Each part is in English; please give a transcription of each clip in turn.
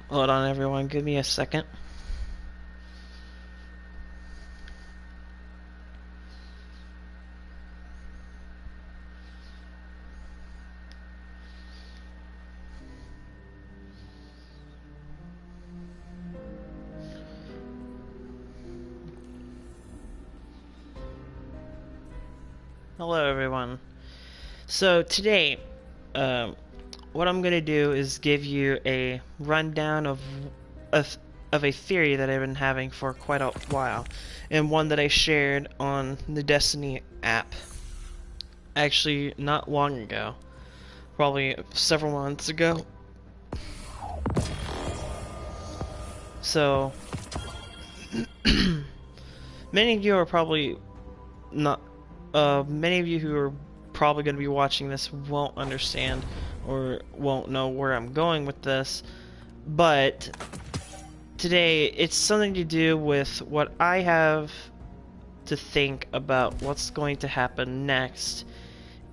Hold on, everyone. Give me a second. Hello, everyone. So today, um, what I'm gonna do is give you a rundown of of a theory that I've been having for quite a while, and one that I shared on the Destiny app. Actually, not long ago, probably several months ago. So, many of you are probably not. Many of you who are probably going to be watching this won't understand or won't know where I'm going with this, but today it's something to do with what I have to think about what's going to happen next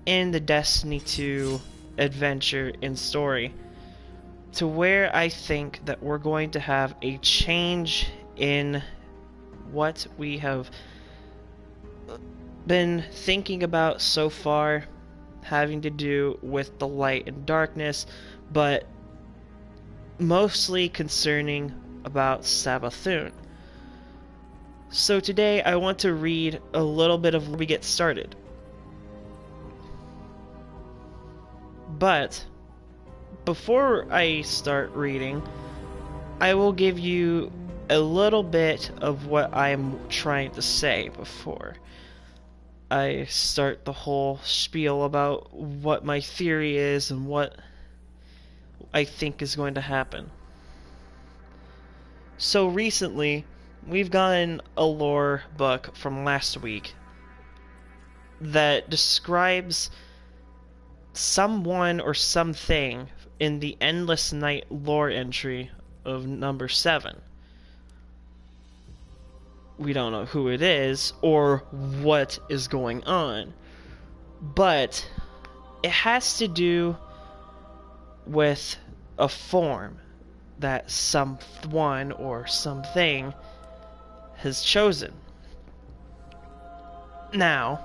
in the Destiny 2 adventure and story, to where I think that we're going to have a change in what we have been thinking about so far, having to do with the light and darkness, but mostly concerning about Savathún. So today I want to read a little bit of where we get started. But before I start reading, I will give you a little bit of what I'm trying to say before I start the whole spiel about what my theory is and what I think is going to happen. So recently, we've gotten a lore book from last week that describes someone or something in the Endless Night lore entry of number 7. We don't know who it is or what is going on, but it has to do with a form that someone or something has chosen. Now,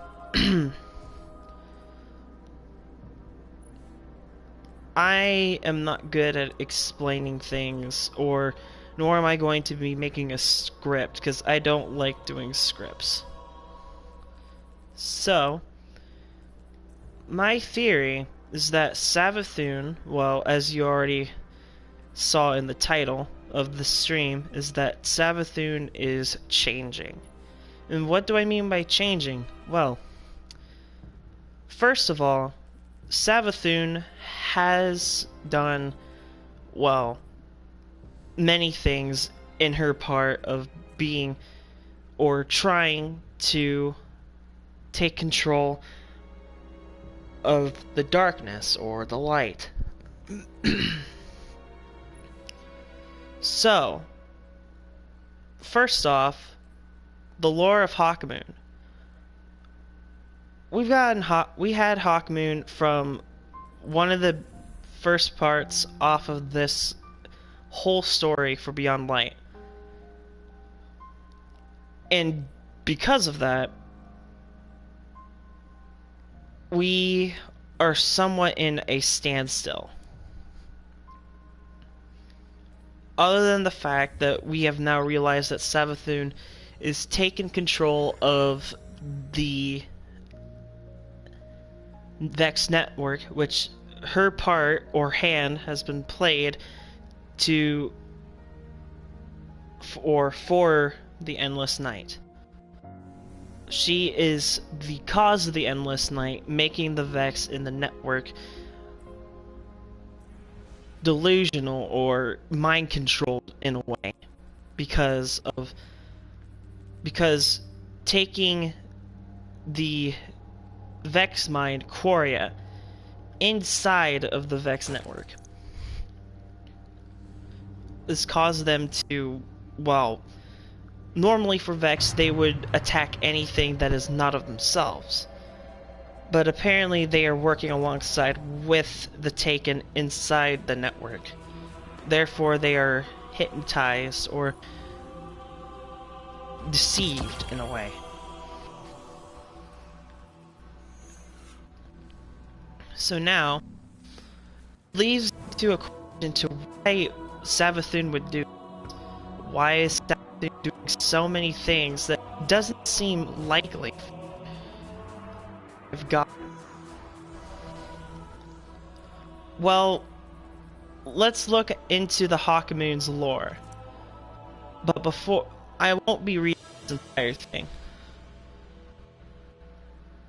I am not good at explaining things, or nor am I going to be making a script, because I don't like doing scripts. So, my theory is that Savathún, well, as you already saw in the title of the stream, is that Savathún is changing. And what do I mean by changing? Well, first of all, Savathún has done, well, many things in her part of being or trying to take control of the darkness or the light. So, first off, the lore of Hawkmoon. We had Hawkmoon from one of the first parts off of this whole story for Beyond Light. And because of that, we are somewhat in a standstill. Other than the fact that we have now realized that Savathún is taking control of the Vex network, which her part or hand has been played to for the Endless Night. She is the cause of the Endless Night, making the Vex in the network delusional or mind controlled in a way, because taking the Vex mind Quoria inside of the Vex network has caused them to, well, normally for Vex they would attack anything that is not of themselves, but apparently they are working alongside with the Taken inside the network, Therefore, they are hypnotized or deceived in a way. So now, leads to a question to why Savathún would do. Why is Savathún doing so many things that doesn't seem likely? If God, well, let's look into the Hawkmoon's lore. But before, I won't be reading this entire thing.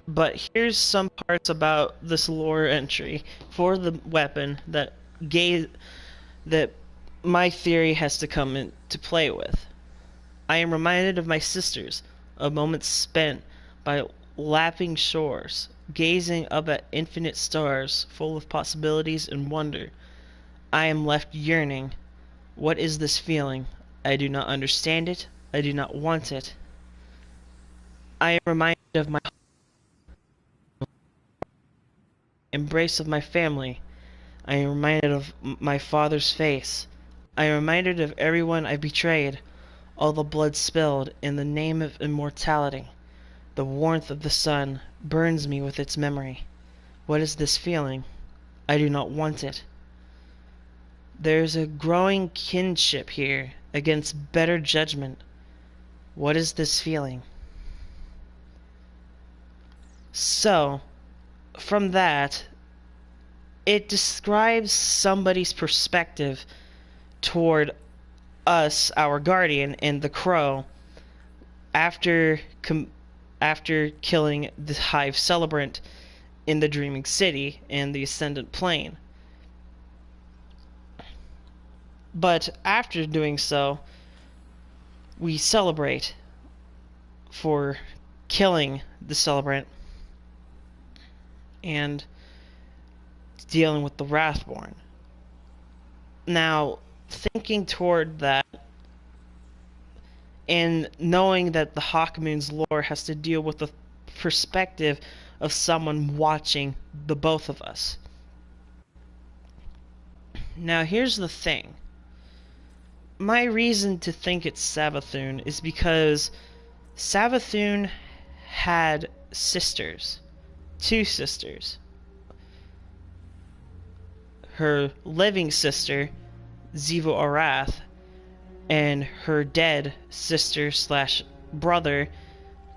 But here's some parts about this lore entry for the weapon that my theory has to come into play with. I am reminded of my sisters, of moments spent by lapping shores, gazing up at infinite stars full of possibilities and wonder. I am left yearning. What is this feeling? I do not understand it. I do not want it. I am reminded of my embrace of my family. I am reminded of my father's face. I am reminded of everyone I betrayed, all the blood spilled in the name of immortality. The warmth of the sun burns me with its memory. What is this feeling? I do not want it. There is a growing kinship here against better judgment. What is this feeling? So, from that, it describes somebody's perspective toward us, our guardian, and the crow, after killing the Hive celebrant in the Dreaming City and the Ascendant Plane. But after doing so, we celebrate for killing the celebrant and dealing with the Wrathborn. Now, thinking toward that, and knowing that the Hawkmoon's lore has to deal with the perspective of someone watching the both of us. Now, here's the thing. My reason to think it's Savathún is because Savathún had sisters. 2 sisters. Her living sister, Xivu Arath, and her dead sister / brother,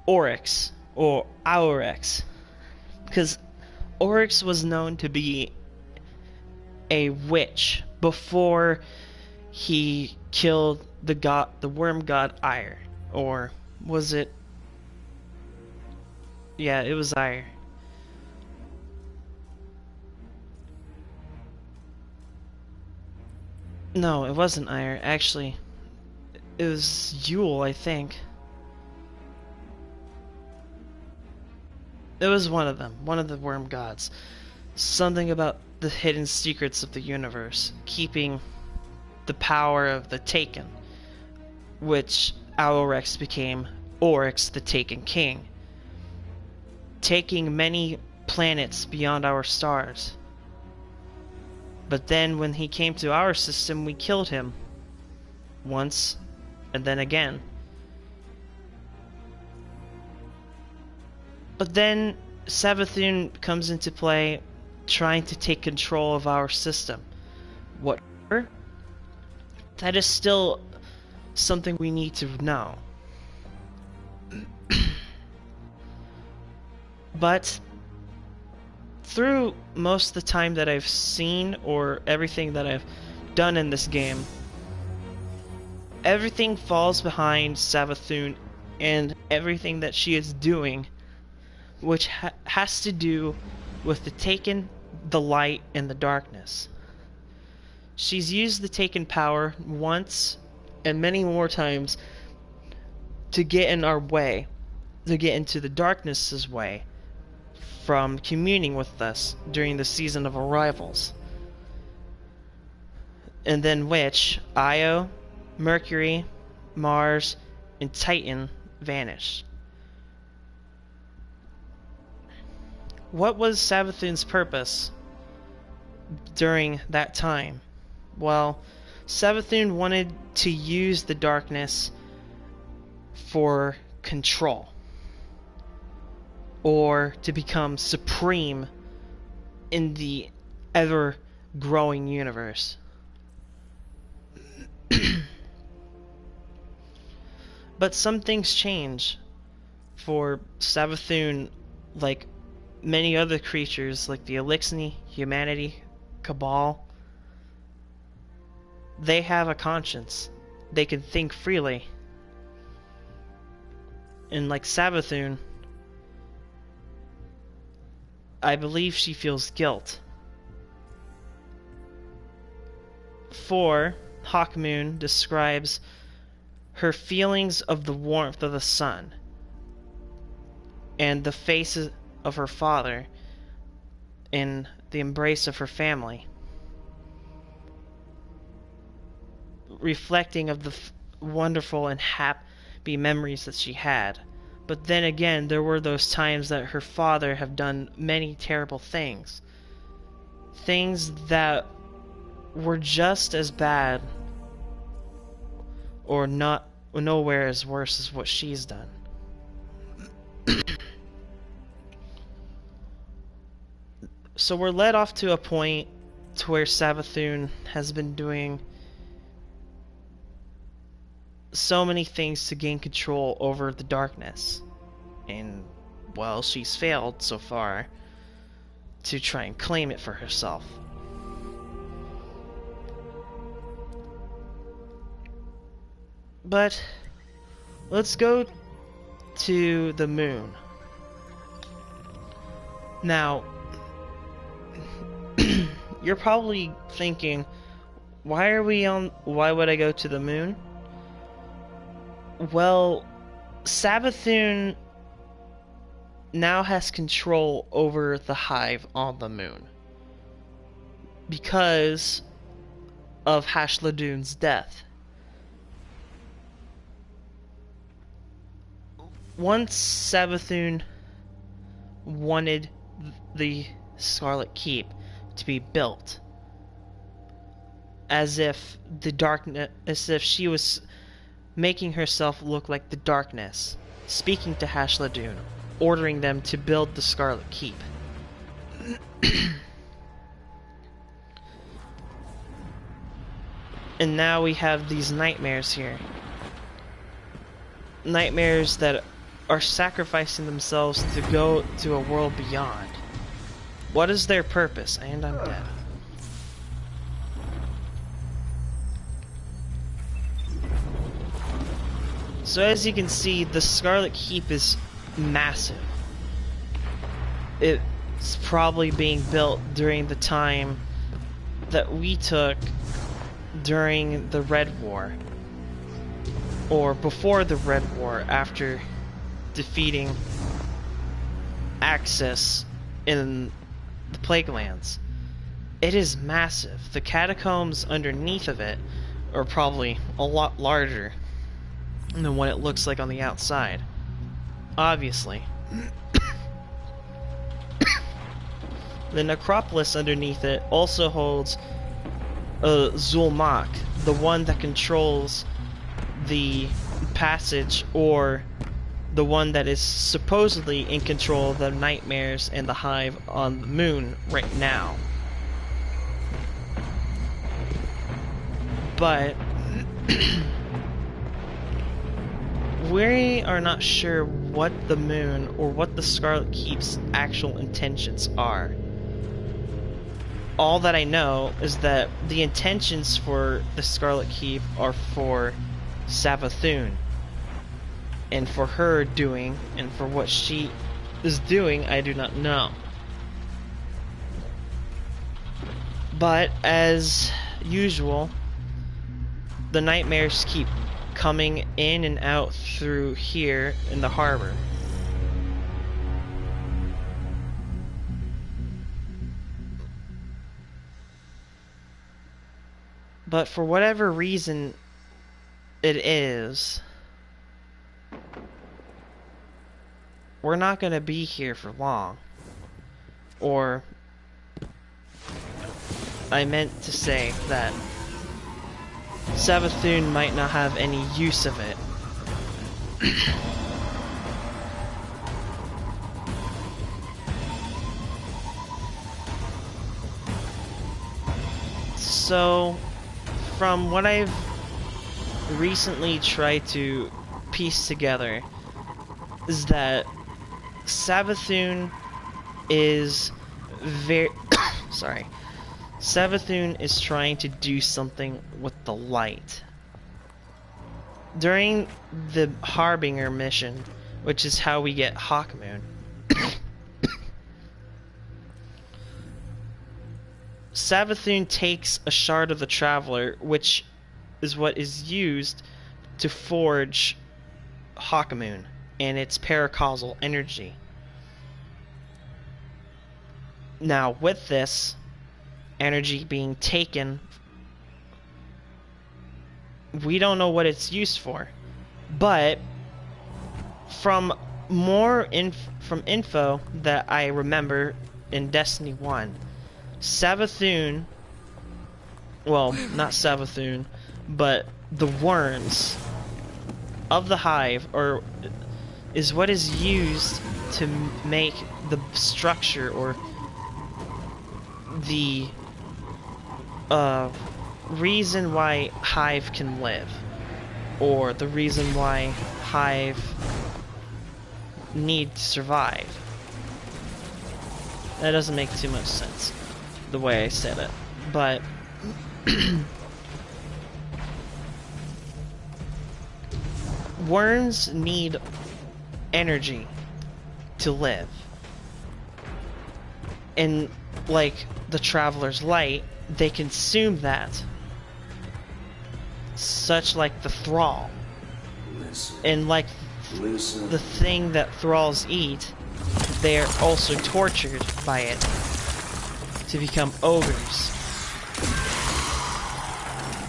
Oryx, or Aurex. Because Oryx was known to be a witch before he killed the worm god Ire. Or was it? Yeah, it was Ire. No, it wasn't Ire, actually. It was Yule, I think. It was one of them, one of the worm gods. Something about the hidden secrets of the universe, keeping the power of the Taken, which Aurex became Oryx the Taken King, taking many planets beyond our stars. But then when he came to our system, we killed him. Once, and then again. But then Savathún comes into play, trying to take control of our system. What? That is still something we need to know. But through most of the time that I've seen, or everything that I've done in this game, everything falls behind Savathún and everything that she is doing, which has to do with the Taken, the light, and the darkness. She's used the Taken power once and many more times to get in our way, to get into the darkness's way, from communing with us during the season of arrivals. And then which Io, Mercury, Mars, and Titan vanished. What was Savathún's purpose during that time? Well, Savathún wanted to use the darkness for control, or to become supreme in the ever-growing universe. But some things change for Savathún, like many other creatures, like the Elixni, humanity, Cabal. They have a conscience. They can think freely. And like Savathún, I believe she feels guilt. For Hawkmoon describes her feelings of the warmth of the sun and the faces of her father in the embrace of her family, reflecting of the wonderful and happy memories that she had. But then again, there were those times that her father have done many terrible things. Things that were just as bad or not nowhere as worse as what she's done. So we're led off to a point to where Savathún has been doing so many things to gain control over the darkness. And, well, she's failed so far to try and claim it for herself. But let's go to the moon. Now, you're probably thinking, why would I go to the moon? Well, Savathún now has control over the hive on the moon because of Hashladun's death. Once Savathún wanted the Scarlet Keep to be built, as if she was making herself look like the darkness, speaking to Hashladun, ordering them to build the Scarlet Keep. And now we have these nightmares here. Nightmares that are sacrificing themselves to go to a world beyond. What is their purpose? And I'm dead. So as you can see, the Scarlet Keep is massive. It's probably being built during the time that we took during the Red War. Or before the Red War, after defeating Axis in the Plague Lands. It is massive. The catacombs underneath of it are probably a lot larger than what it looks like on the outside. Obviously. The necropolis underneath it also holds Zulmak, the one that controls the passage, or the one that is supposedly in control of the nightmares and the hive on the moon right now. But we are not sure what the moon or what the Scarlet Keep's actual intentions are. All that I know is that the intentions for the Scarlet Keep are for Savathún. And for her doing, and for what she is doing, I do not know. But, as usual, the nightmares keep coming in and out through here in the harbor. But for whatever reason it is, we're not going to be here for long. Or, I meant to say that Savathún might not have any use of it. So, from what I've recently tried to piece together, is that Savathún is very sorry. Savathún is trying to do something with the light. During the Harbinger mission, which is how we get Hawkmoon, Savathún takes a shard of the Traveler, which is what is used to forge Hawkmoon and its paracausal energy. Now, with this energy being taken, we don't know what it's used for, but from info that I remember in Destiny 1, Savathún, well, not Savathún, but the worms of the hive is what is used to make the structure or the reason why hive can live, or the reason why hive need to survive. That doesn't make too much sense the way I said it, but worms need energy to live, and like the Traveler's Light, they consume that, such like the Thrall. And like the thing that Thralls eat, they are also tortured by it to become ogres,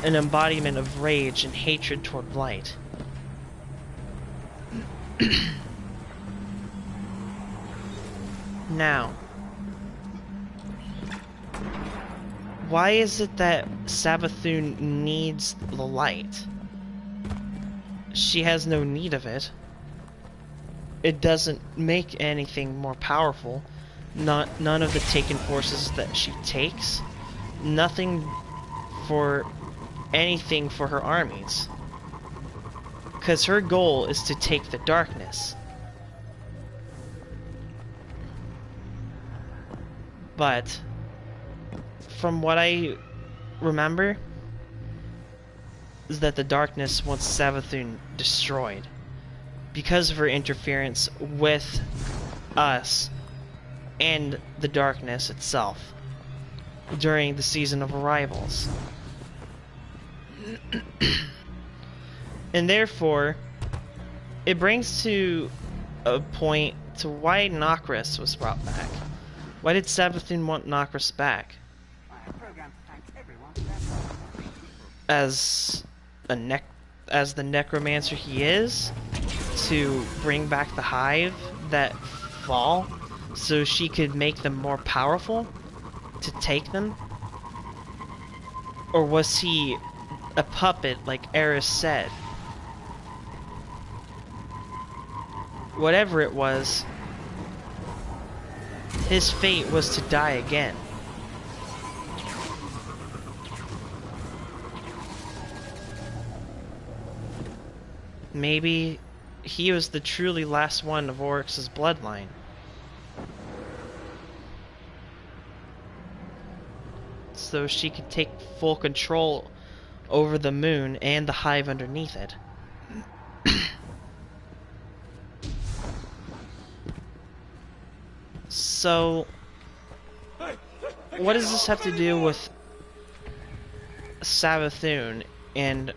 an embodiment of rage and hatred toward light. Now, why is it that Savathún needs the light? She has no need of it. It doesn't make anything more powerful. None of the taken forces that she takes. Nothing for anything for her armies. Because her goal is to take the darkness. But from what I remember, is that the darkness wants Savathún destroyed because of her interference with us and the darkness itself during the season of arrivals. And therefore, it brings to a point to why Nokris was brought back. Why did Savathún want Nokris back? As the necromancer he is, to bring back the hive that fall, so she could make them more powerful to take them? Or was he a puppet like Eris said? Whatever it was, his fate was to die again. Maybe he was the truly last one of Oryx's bloodline. So she could take full control over the moon and the hive underneath it. So, what does this have to do with Savathún and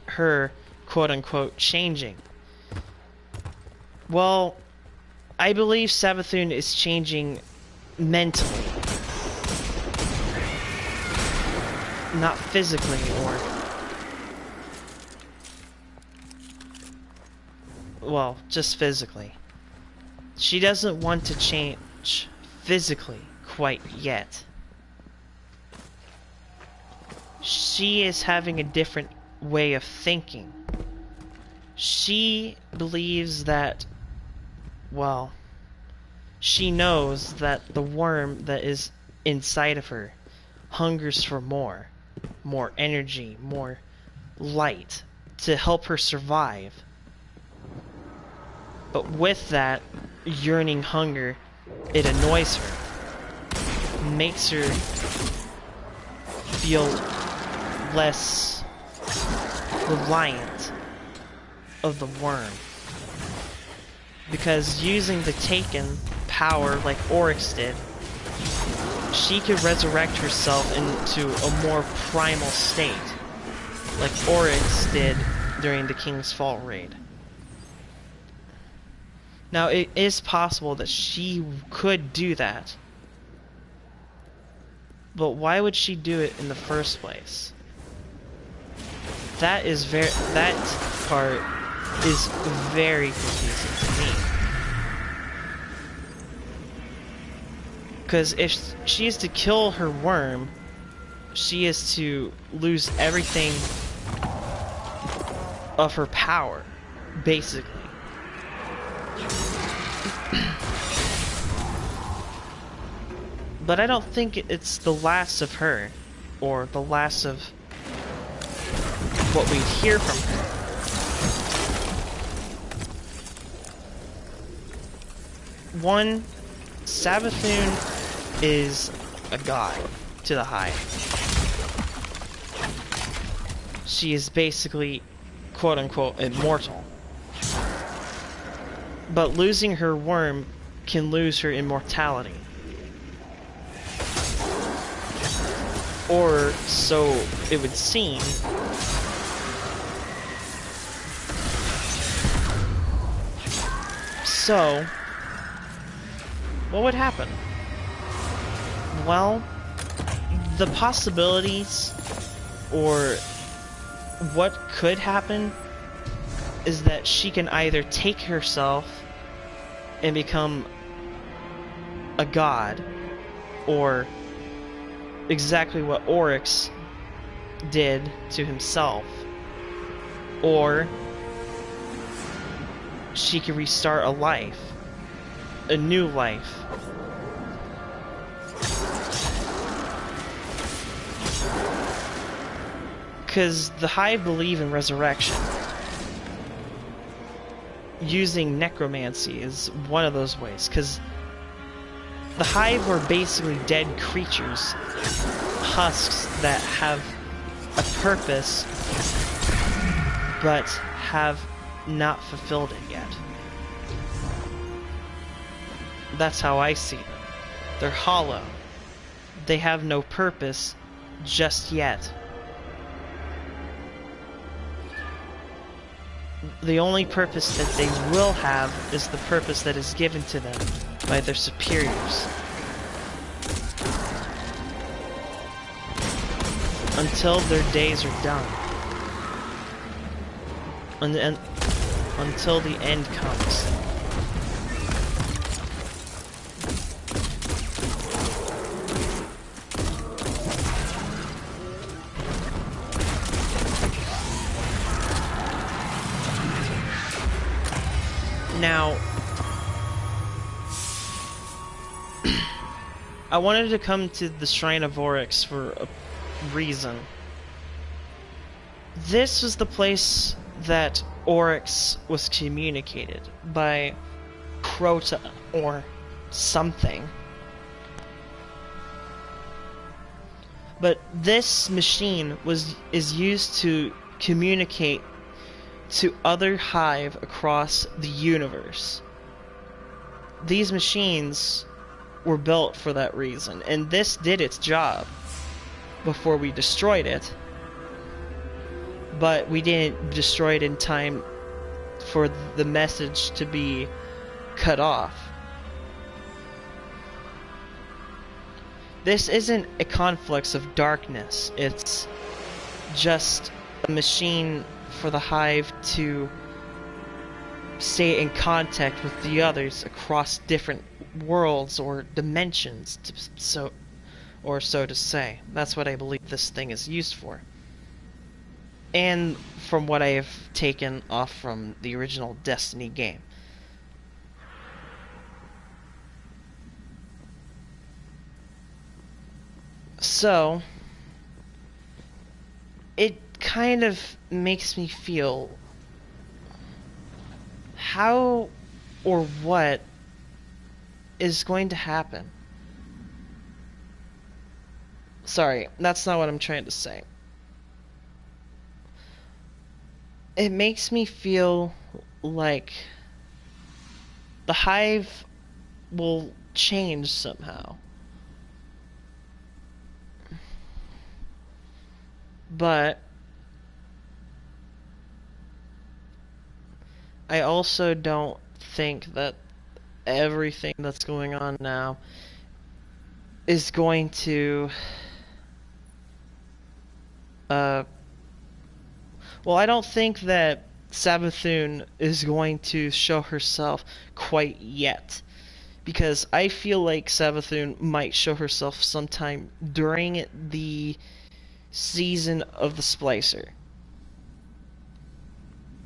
her quote-unquote changing? Well, I believe Savathún is changing mentally, not physically, or well, just physically. She doesn't want to change physically quite yet. she is having a different way of thinking. She believes that, well, she knows that the worm that is inside of her hungers for more energy, more light to help her survive. But with that yearning hunger, it annoys her, makes her feel less reliant of the worm. Because using the taken power like Oryx did, she could resurrect herself into a more primal state, like Oryx did during the King's Fall raid. Now, it is possible that she could do that, but why would she do it in the first place? That part is very confusing to me. Because if she is to kill her worm, she is to lose everything of her power, basically. But I don't think it's the last of her, or the last of what we hear from her. One, Savathún is a god to the Hive. She is basically, quote-unquote, immortal. But losing her worm can lose her immortality. Or so it would seem. So, what would happen? Well, the possibilities, or what could happen, is that she can either take herself and become a god, or exactly what Oryx did to himself, or she can restart a life, a new life. Because the Hive believe in resurrection. Using necromancy is one of those ways, because the Hive were basically dead creatures, husks that have a purpose, but have not fulfilled it yet. That's how I see them. They're hollow. They have no purpose just yet. The only purpose that they will have is the purpose that is given to them by their superiors. Until their days are done. Until the end comes. Now, I wanted to come to the Shrine of Oryx for a reason. This was the place that Oryx was communicated by Crota or something. But this machine is used to communicate to other Hive across the universe. These machines were built for that reason, and this did its job before we destroyed it. But we didn't destroy it in time for the message to be cut off. This isn't a conflux of darkness, it's just a machine for the Hive to stay in contact with the others across different worlds or dimensions, or so to say. That's what I believe this thing is used for. And from what I have taken off from the original Destiny game. So, it kind of makes me feel how or what is going to happen. Sorry, that's not what I'm trying to say. It makes me feel like the Hive will change somehow. But I also don't think that everything that's going on now is going to well, I don't think that Savathún is going to show herself quite yet, because I feel like Savathún might show herself sometime during the season of the Splicer.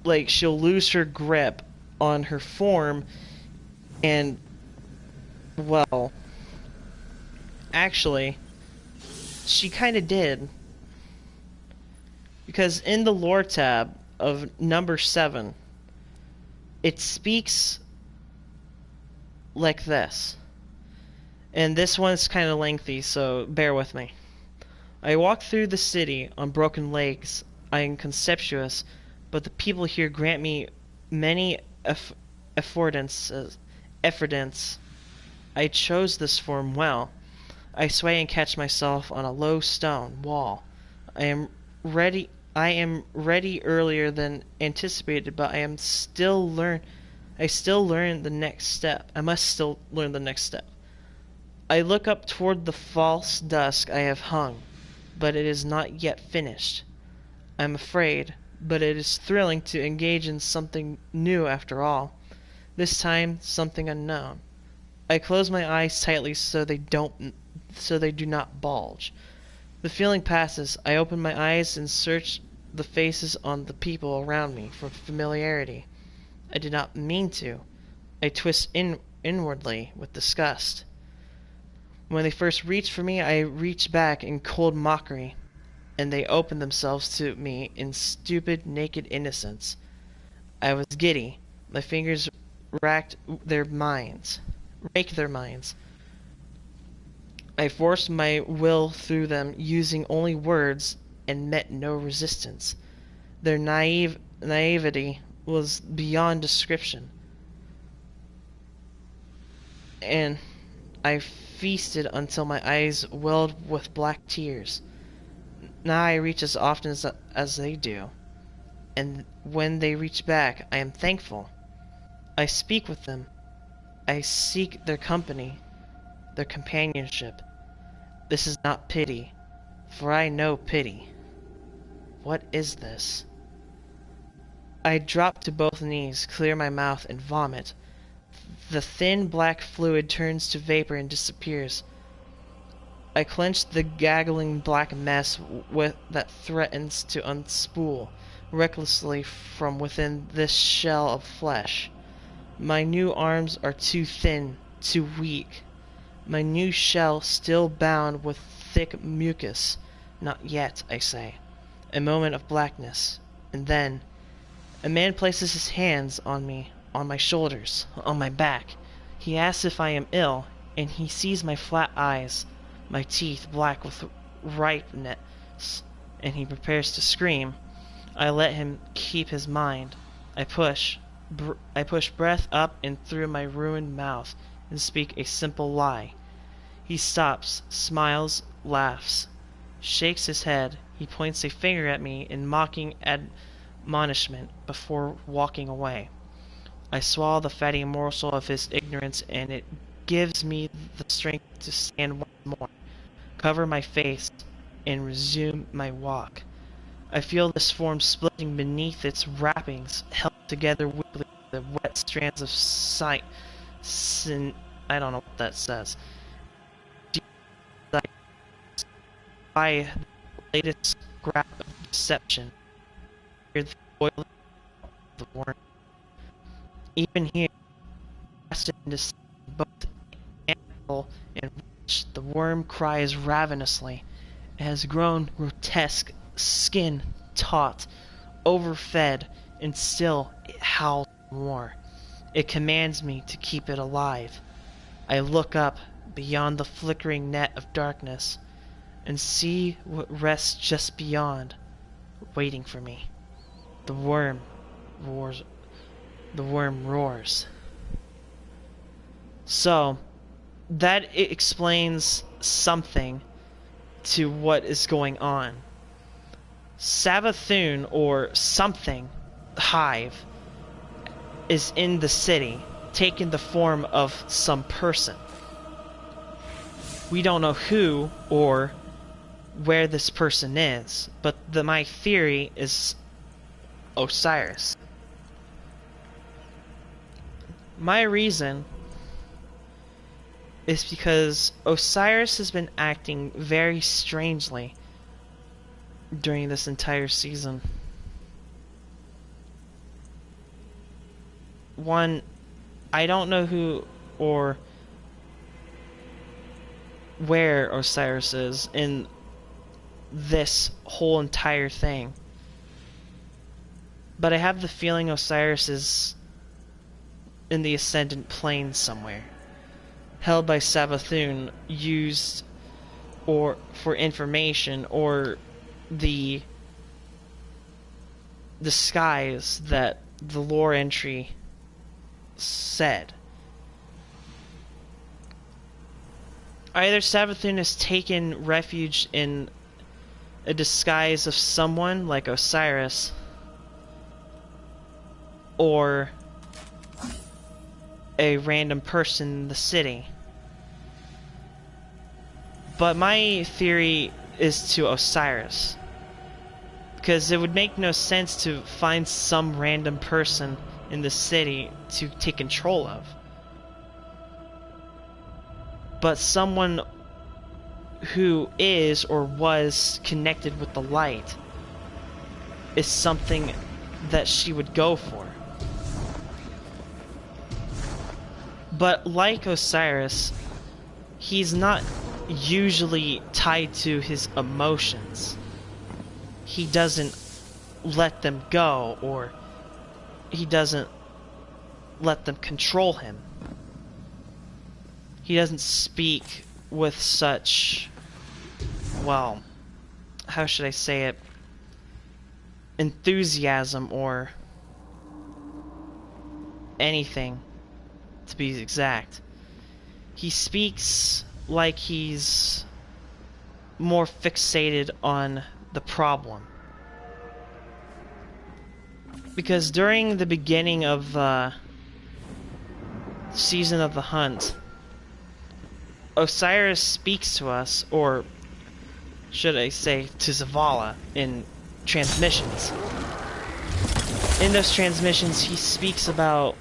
Like, she'll lose her grip on her form, and, well, actually, she kind of did. Because in the lore tab of number 7, it speaks like this. And this one's kind of lengthy, so bear with me. I walk through the city on broken legs. I am conspicuous, but the people here grant me many affordances. I chose this form well. I sway and catch myself on a low stone wall. I am ready earlier than anticipated, but I still learn the next step. I must still learn the next step. I look up toward the false dusk I have hung, but it is not yet finished. I am afraid, but it is thrilling to engage in something new after all. This time, something unknown. I close my eyes tightly so they do not bulge. The feeling passes. I open my eyes and search the faces on the people around me for familiarity. I did not mean to. I twist inwardly with disgust. When they first reach for me, I reach back in cold mockery, and they open themselves to me in stupid, naked innocence. I was giddy. My fingers rake their minds. I forced my will through them, using only words, and met no resistance. Their naivety was beyond description, and I feasted until my eyes welled with black tears. Now I reach as often as they do, and when they reach back, I am thankful. I speak with them. I seek their company, their companionship. This is not pity, for I know pity. What is this? I drop to both knees, clear my mouth, and vomit. The thin black fluid turns to vapor and disappears. I clench the gaggling black mess that threatens to unspool recklessly from within this shell of flesh. My new arms are too thin, too weak. My new shell still bound with thick mucus. Not yet, I say. A moment of blackness, and then a man places his hands on me, on my shoulders, on my back. He asks if I am ill, and he sees my flat eyes, my teeth black with ripeness, and he prepares to scream. I let him keep his mind. I push breath up and through my ruined mouth and speak a simple lie. He stops, smiles, laughs, shakes his head. He points a finger at me in mocking admonishment before walking away. I swallow the fatty morsel of his ignorance, and it gives me the strength to stand once more, cover my face, and resume my walk. I feel this form splitting beneath its wrappings, held together weakly by the wet strands of I don't know what that says. by the latest scrap of deception. Hear the boiling of the worm. Even here, cast into both animal and witch, the worm cries ravenously. It has grown grotesque, skin taut, overfed, and still it howls more. It commands me to keep it alive. I look up beyond the flickering net of darkness and see what rests just beyond, waiting for me. The worm roars. The worm roars. So, that explains something to what is going on. Savathún, or something, hive, is in the city, taking the form of some person. We don't know who or where this person is, but my theory is Osiris. My reason is because Osiris has been acting very strangely during this entire season. One, I don't know who or where Osiris is in this whole entire thing, but I have the feeling Osiris is in the Ascendant Plane somewhere, held by Savathún, used or for information or the disguise that the lore entry said. Either Savathún has taken refuge in a disguise of someone like Osiris, or a random person in the city. But my theory is to Osiris, because it would make no sense to find some random person in the city to take control of. But someone who is or was connected with the light is something that she would go for. But like Osiris, he's not usually tied to his emotions. He doesn't let them go, or he doesn't let them control him. He doesn't speak with such, well, how should I say it, enthusiasm or anything, to be exact. He speaks like he's more fixated on the problem. Because during the beginning of Season of the Hunt, Osiris speaks to us, or should I say to Zavala, in transmissions. In those transmissions, he speaks about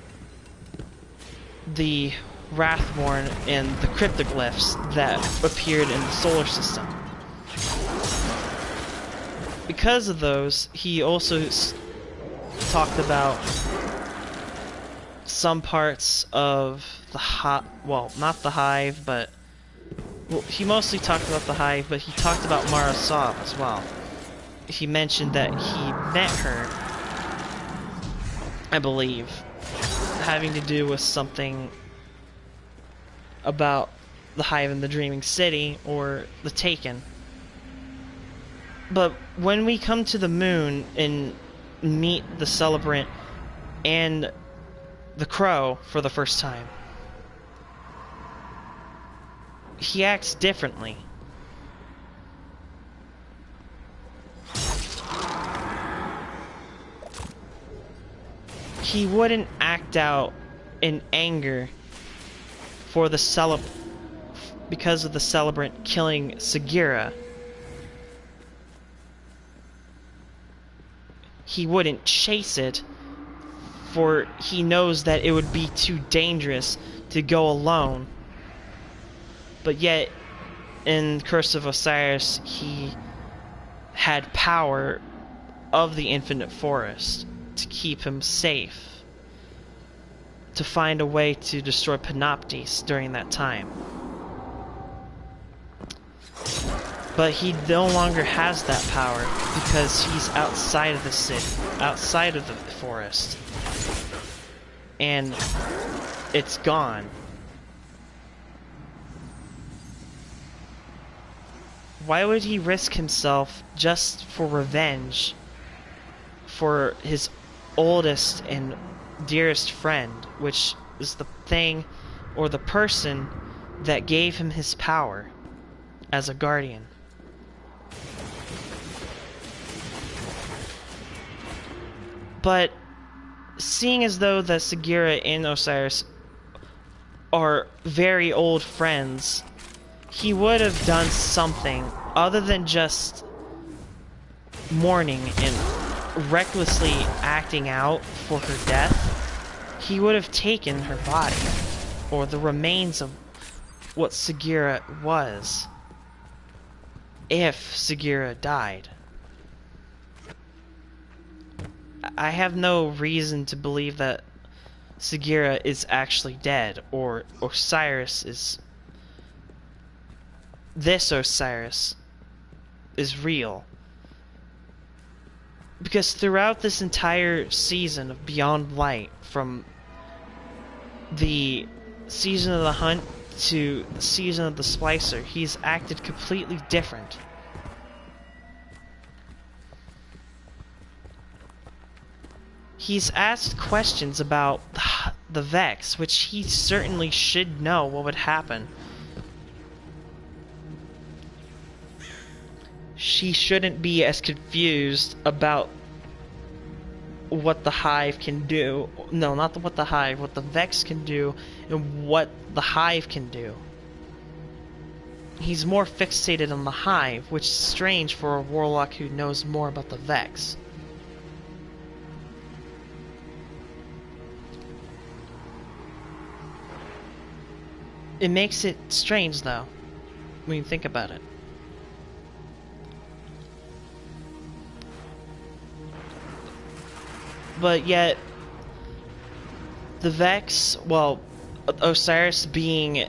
the Wrathborn and the cryptoglyphs that appeared in the solar system. Because of those, he also talked about some parts of the well, not the Hive, but well, he mostly talked about the Hive, but he talked about Marasov as well. He mentioned that he met her, I believe, having to do with something about the Hive in the Dreaming City, or the Taken. But when we come to the moon and meet the Celebrant and the Crow for the first time, he acts differently. He wouldn't act out in anger for the because of the Celebrant killing Sagira. He wouldn't chase it, for he knows that it would be too dangerous to go alone. But yet, in Curse of Osiris, he had power of the infinite forest to keep him safe, to find a way to destroy Panoptes during that time. But he no longer has that power because he's outside of the city, outside of the forest. And it's gone. Why would he risk himself just for revenge for his oldest and dearest friend, which is the thing or the person that gave him his power as a guardian? But seeing as though that Sagira and Osiris are very old friends, he would have done something other than just mourning and recklessly acting out for her death. He would have taken her body, or the remains of what Sagira was, if Sagira died. I have no reason to believe that Sagira is actually dead, or Osiris is... This Osiris is real. Because throughout this entire season of Beyond Light, from the season of the Hunt to the season of the Splicer, he's acted completely different. He's asked questions about the Vex, which he certainly should know what would happen. She shouldn't be as confused about what the Hive can do. No, not what the Hive, what the Vex can do, and what the Hive can do. He's more fixated on the Hive, which is strange for a warlock who knows more about the Vex. It makes it strange, though, when you think about it. But yet, the Vex, well, Osiris being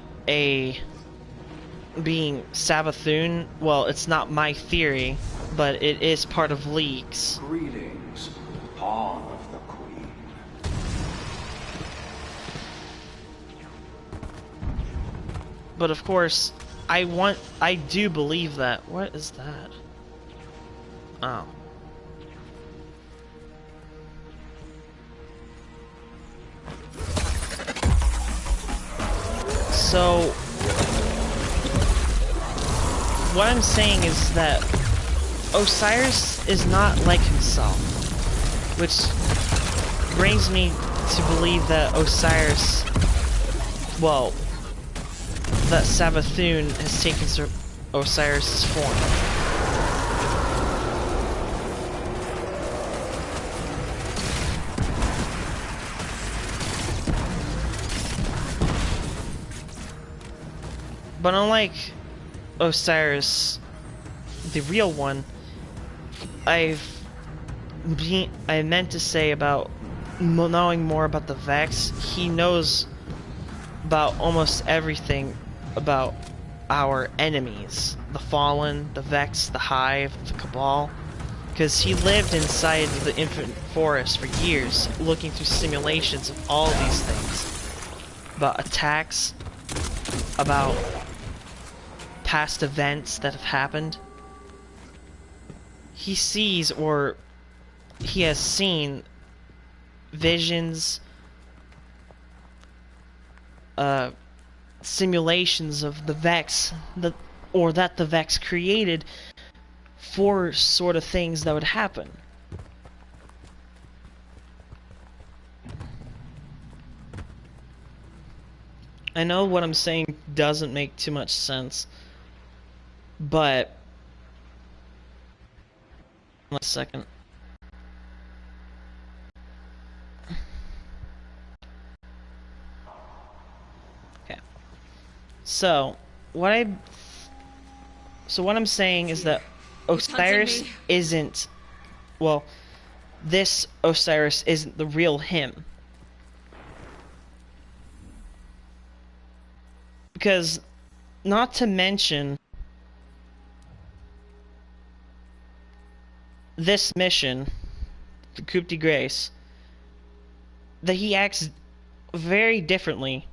Savathún, well, it's not my theory, but it is part of League's. Greetings, Pawn of the Queen. But of course, I do believe that. What is that? Oh. So, what I'm saying is that Osiris is not like himself, which brings me to believe that Osiris, well, that Savathún has taken Osiris' form. But unlike Osiris, the real one, I meant to say about knowing more about the Vex. He knows about almost everything about our enemies. The Fallen, the Vex, the Hive, the Cabal. Because he lived inside the Infinite Forest for years, looking through simulations of all these things. About attacks, about past events that have happened. He sees, or he has seen, visions, simulations of the Vex, or that the Vex created for sort of things that would happen. I know what I'm saying doesn't make too much sense, but... One second. Okay. So, what I So what I'm saying is that He's hunting Osiris me. isn't, well, this Osiris isn't the real him. Because, not to mention, this mission, the Coup de Grace, that he acts very differently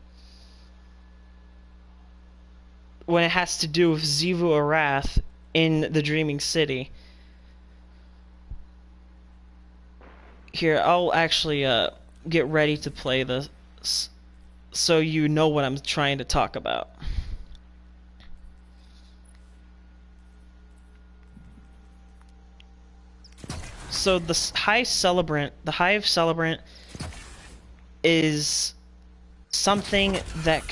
when it has to do with Xivu Arath in the Dreaming City. Here, I'll actually get ready to play this so you know what I'm trying to talk about. So the Hive Celebrant is something that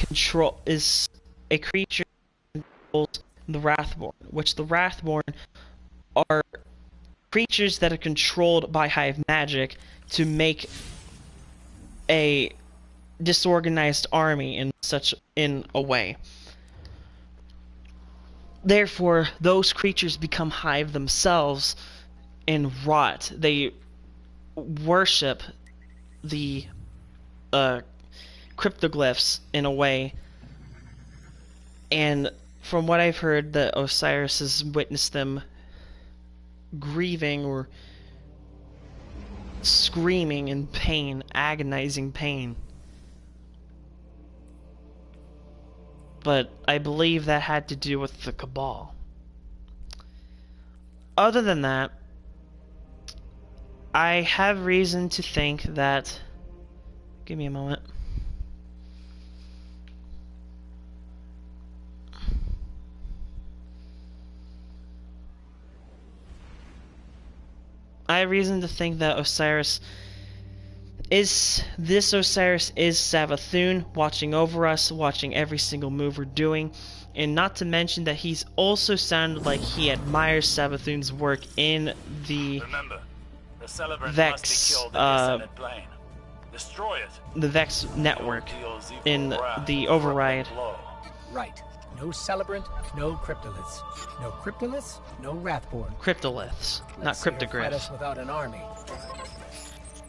is a creature that controls the Wrathborn, which the Wrathborn are creatures that are controlled by Hive magic to make a disorganized army in a way. Therefore, those creatures become Hive themselves and rot. They worship the cryptoglyphs in a way, and from what I've heard, that Osiris has witnessed them grieving or screaming in pain, agonizing pain. But I believe that had to do with the Cabal. Other than that, I have reason to think that... Give me a moment. I have reason to think that this Osiris is Savathún, watching over us, watching every single move we're doing, and not to mention that he's also sounded like he admires Savathún's work in the Vex, Destroy it. the Vex network in the Override. Right. No Celebrant, no Cryptoliths. No Cryptoliths, no Wrathborn. Cryptoliths, not Let's see her fight cryptogryphs. us without an army.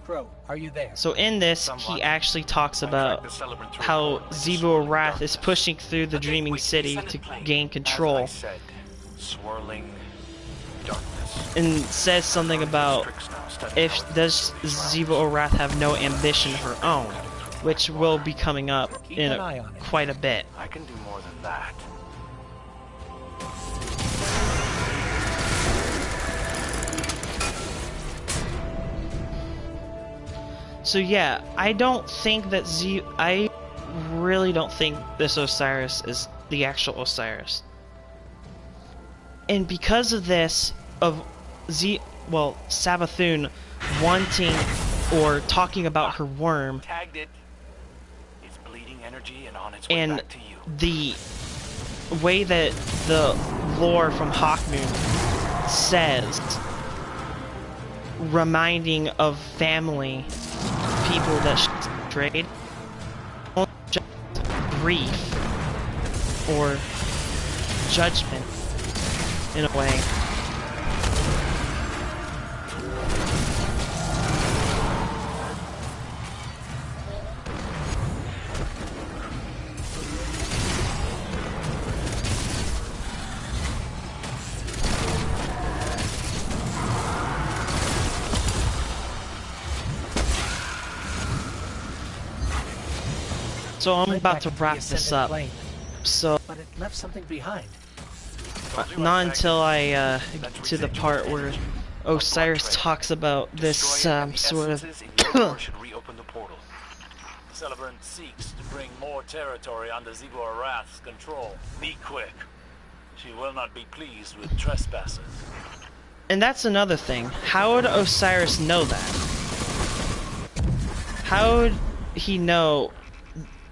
Crow, are you there? So in this, he actually talks about how Xivu Arath is pushing through the Dreaming City to gain control, As I said, swirling darkness. and says something about does Xivu Arath have no ambition of her own, which will be coming up Keep in an eye on it. quite a bit. I can do more than that. So yeah, I really don't think this Osiris is the actual Osiris. And because of this, Savathún wanting or talking about her worm, Tagged it. It's bleeding energy and on its way and back to you. the way that the lore from Hawkmoon says, reminding of family, people that she betrayed, not just grief or judgment in a way. So I'm Went about back to into the wrap this ascended up. plane, So but it left something behind. not until I get to the part where Osiris talks about this sort of should reopen the portal. The Celebrant seeks to bring more territory under Xivu Arath's control. Be quick. She will not be pleased with trespassers. And that's another thing. How would Osiris know that? How would he know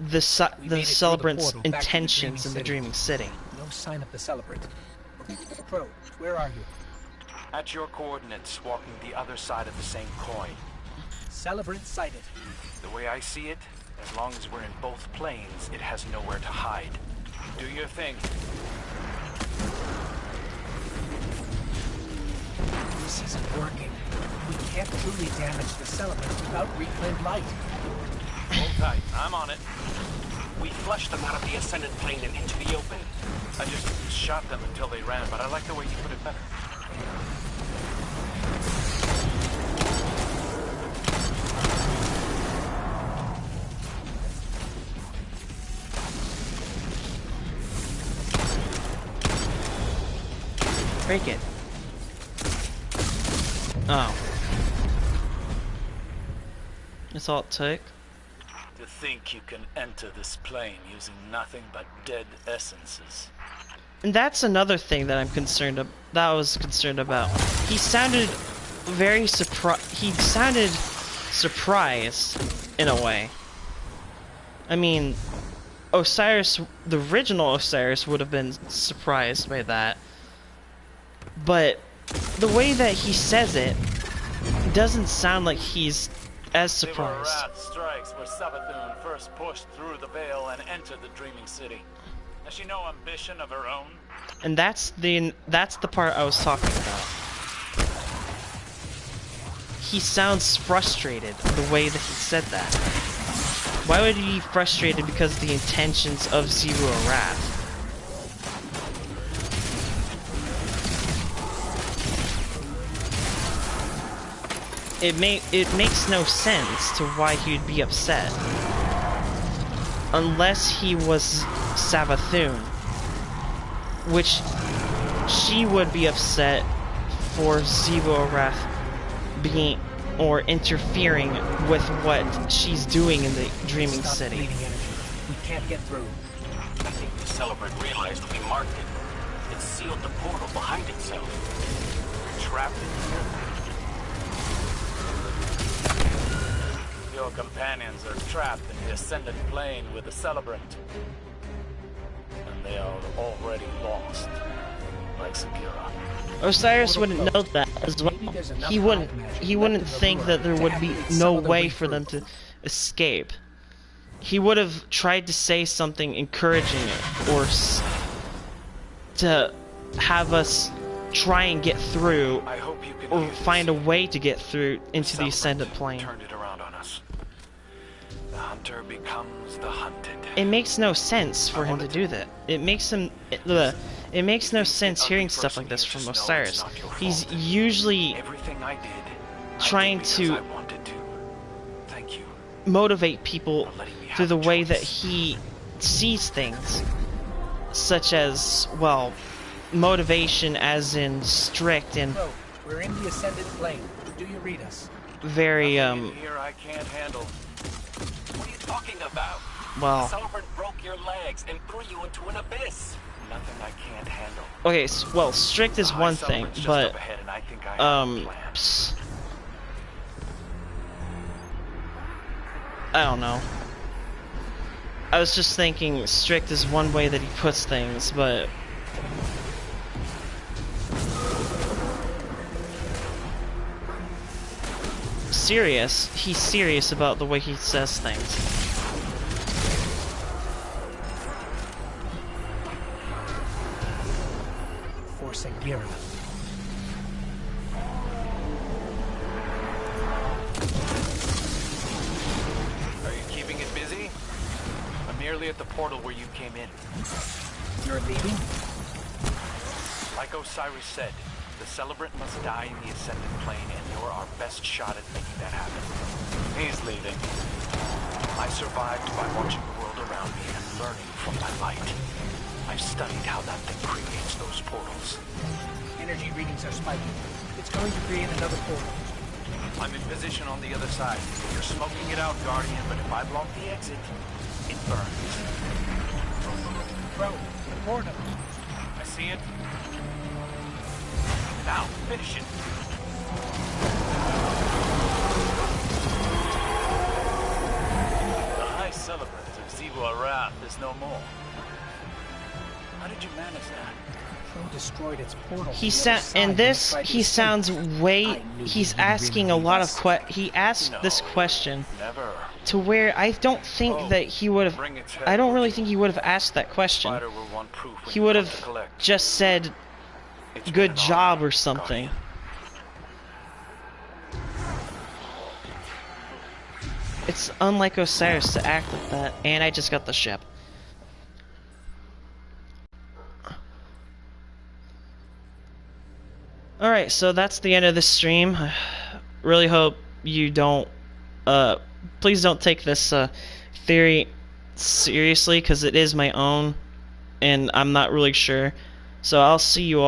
the We made it through the Celebrant's portal back to the intentions Dreaming in the City. Dreaming City? No sign of the Celebrant. Crow, where are you? At your coordinates, walking the other side of the same coin. Celebrant sighted. The way I see it, as long as we're in both planes, it has nowhere to hide. Do your thing. This isn't working. We can't truly damage the celebrant without reclaimed light. Hold tight. I'm on it. We flushed them out of the ascended plane and into the open. I just shot them until they ran, but I like the way you put it better. Break it. Oh. That's all it took. To think you can enter this plane using nothing but dead essences. And that's another thing that I was concerned about. He sounded very he sounded surprised in a way. I mean, Osiris, the original Osiris would have been surprised by that. But the way that he says it doesn't sound like he's as surprised. Wrath strikes where Savathún first pushed through the veil and entered the dreaming city. Has she no ambition of her own? And that's the part I was talking about. He sounds frustrated the way that he said that. Why would he be frustrated because of the intentions of Zero Wrath? It makes no sense to why he would be upset. Unless he was Savathún. Which she would be upset for Zero Wrath being or interfering with what she's doing in the Dreaming Stop City. bleeding energy. We can't get through. I think the celebrant realized we marked it. It sealed the portal behind itself. We're trapped in here. Your companions are trapped in the ascended plane with the celebrant. And they are already lost, like Sagira. Osiris wouldn't know that as well. He wouldn't think that there would be no way for them to escape. He would have tried to say something encouraging or to have us try and get through, I hope you can or hear this. find a way to get through into the ascended plane. Turned it around on us. The hunter becomes the hunted. It makes no sense for him to do that. It makes no sense hearing stuff like this from Osiris. He's usually Everything I did, trying I did because to I wanted to. Thank you. motivate people For letting me have through the a way that choice. he sees things, such as, well, motivation as in strict and Bro, we're in the ascended plane. Do you read us? very, In here I can't handle. What are you talking about? well, The celebrant broke your legs and threw you into an abyss. Nothing I can't handle. okay, well, strict is The one high thing, celebrant's just but, up ahead and I think I have a plan. I don't know. I was just thinking strict is one way that he puts things, but he's serious about the way he says things. For Sagira. Are you keeping it busy? I'm nearly at the portal where you came in. You're leaving? Like Osiris said, the celebrant must die in the ascended plane, and you're our best shot at making that happen. He's leaving. I survived by watching the world around me and learning from my light. I've studied how that thing creates those portals. Energy readings are spiking. It's going to create another portal. I'm in position on the other side. You're smoking it out, Guardian, but if I block the exit, it burns. Bro, the portal. I see it. Now, finish it. The High Celebrant of Zigua Wrath is no more. How did you manage that? Crow destroyed its portal. He sounds way. He's asking a lot of he asked this question Never. to where I don't think that he would have. Bring its head. I don't really think he would have asked that question. Spider will want proof when He you would come have to collect. just said It's been "good an job" honor, or something. Guardian. It's unlike Osiris to act like that, and I just got the ship. Alright, so that's the end of this stream. I really hope you don't, please don't take this, theory seriously, because it is my own, and I'm not really sure. So I'll see you all.